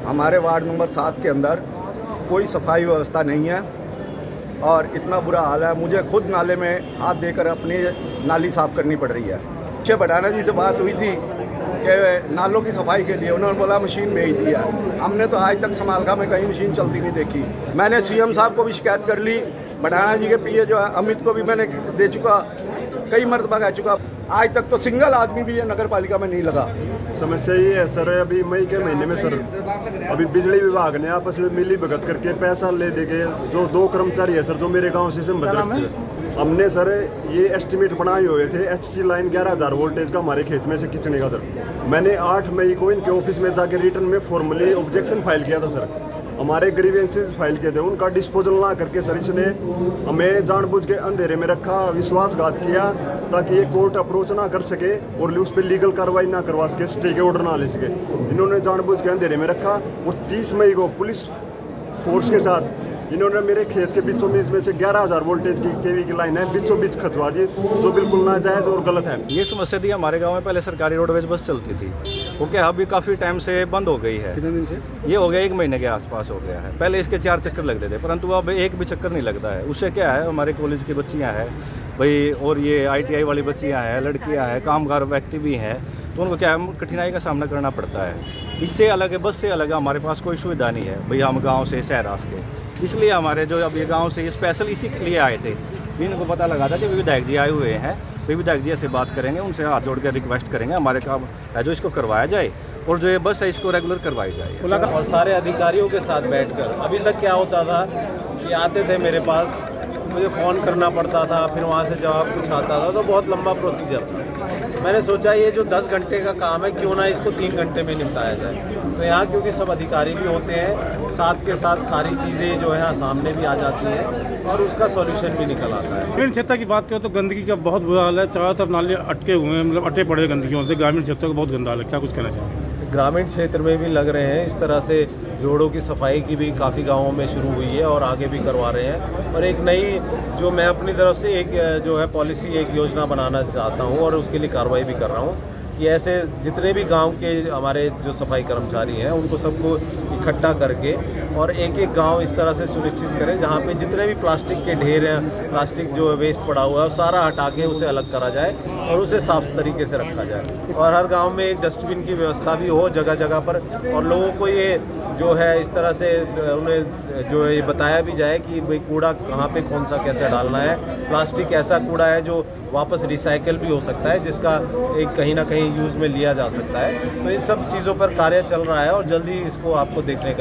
हमारे ward number 7 के अंदर कोई सफाई व्यवस्था नहीं है और इतना बुरा हाल है। मुझे खुद नाले में हाथ देकर अपनी नाली साफ़ करनी पड़ रही है। पीछे बढ़ाना जी से बात हुई थी कि नालों की सफाई के लिए, उन्होंने बोला मशीन भेज दी है। हमने तो आज तक समालखा में कहीं मशीन चलती नहीं देखी। मैंने सीएम साहब को भी शिकायत कर ली, बढ़ाना जी के पीए जो है अमित को भी मैंने दे चुका, कई मरतबा कह चुका। आज तक तो सिंगल आदमी भी ये नगर पालिका में नहीं लगा। समस्या ये है सर, अभी मई के महीने में सर अभी बिजली विभाग ने आपस में मिली भगत करके पैसा ले दे के जो 2 कर्मचारी है सर, जो मेरे गांव से हमने सर ये एस्टिमेट बनाए हुए थे एचटी लाइन 11,000 वोल्टेज का हमारे खेत में से खींचने का सर। मैंने 8 मई को इनके ऑफिस में जाकर रिटर्न में फॉर्मली ऑब्जेक्शन फाइल किया था सर। हमारे ग्रीवेंसेस फाइल किए थे, उनका डिस्पोजल ना करके सर इसने हमें जानबूझ के अंधेरे में रखा, विश्वासघात किया ताकि ये कोर्ट अप्रोच ना कर सके और उस पर लीगल कार्रवाई ना करवा सके, स्टे के ऑर्डर ना ले सके। इन्होंने जानबूझ के अंधेरे में रखा और 30 मई को पुलिस फोर्स के साथ इन्होंने मेरे खेत के बीचों बीच में से 11,000 वोल्टेज की केवी की लाइन है बीचों बीच खतवा दी, जो बिल्कुल नाजायज़ और गलत है। ये समस्या थी हमारे गांव में। पहले सरकारी रोडवेज बस चलती थी, वो क्या अभी काफ़ी टाइम से बंद हो गई है। कितने दिन से? ये हो गया 1 महीने के आसपास हो गया है। पहले इसके 4 चक्कर लगते थे, परंतु अब एक भी चक्कर नहीं लगता है। उससे क्या है, हमारे कॉलेज की बच्चियाँ हैं भाई, और ये ITI वाली बच्चियाँ हैं, लड़कियाँ हैं, कामगार व्यक्ति भी हैं, तो उनको क्या है कठिनाई का सामना करना पड़ता है। इससे अलग है, बस से अलग हमारे पास कोई सुविधा नहीं है भाई। हम गांव से शहरास के, इसलिए हमारे जो अब ये गांव से ये स्पेशल इसी के लिए आए थे। इनको पता लगा था कि विधायक जी आए हुए हैं, विधायक जी से बात करेंगे, उनसे हाथ जोड़ कर रिक्वेस्ट करेंगे हमारे काम है जो इसको करवाया जाए और जो ये बस है इसको रेगुलर करवाई जाए। और सारे अधिकारियों के साथ बैठकर, अभी तक क्या होता था कि आते थे मेरे पास, मुझे फ़ोन करना पड़ता था, फिर वहाँ से जवाब कुछ आता था, तो बहुत लंबा प्रोसीजर था। मैंने सोचा ये जो 10 घंटे का काम है क्यों ना इसको 3 घंटे में निपटाया जाए। तो यहाँ क्योंकि सब अधिकारी भी होते हैं, साथ के साथ सारी चीज़ें जो है सामने भी आ जाती हैं और उसका सॉल्यूशन भी निकल आता है। ग्रामीण क्षेत्र की बात करें तो गंदगी का बहुत बुरा हाल है। चारों तरफ नाले अटके हुए हैं, मतलब अटे पड़े गंदगियों से। ग्रामीण क्षेत्र को बहुत गंदा हाल है। क्या कुछ कहना चाहिए? ग्रामीण क्षेत्र में भी लग रहे हैं इस तरह से, जोड़ों की सफाई की भी काफ़ी गाँवों में शुरू हुई है और आगे भी करवा रहे हैं। और एक नई जो मैं अपनी तरफ से एक जो है पॉलिसी, एक योजना बनाना चाहता हूँ और उसके लिए कार्रवाई भी कर रहा हूँ कि ऐसे जितने भी गांव के हमारे जो सफाई कर्मचारी हैं उनको सबको इकट्ठा करके और एक एक गांव इस तरह से सुनिश्चित करें जहां पे जितने भी प्लास्टिक के ढेर हैं, प्लास्टिक जो वेस्ट पड़ा हुआ है सारा हटा के उसे अलग करा जाए और उसे साफ तरीके से रखा जाए। और हर गांव में एक डस्टबिन की व्यवस्था भी हो जगह जगह पर, और लोगों को ये जो है इस तरह से उन्हें जो है ये बताया भी जाए कि भाई कूड़ा कहाँ पे कौन सा कैसे डालना है। प्लास्टिक ऐसा कूड़ा है जो वापस रिसाइकिल भी हो सकता है, जिसका एक कहीं ना कहीं यूज़ में लिया जा सकता है। तो इन सब चीज़ों पर कार्य चल रहा है और जल्दी इसको आपको देखने का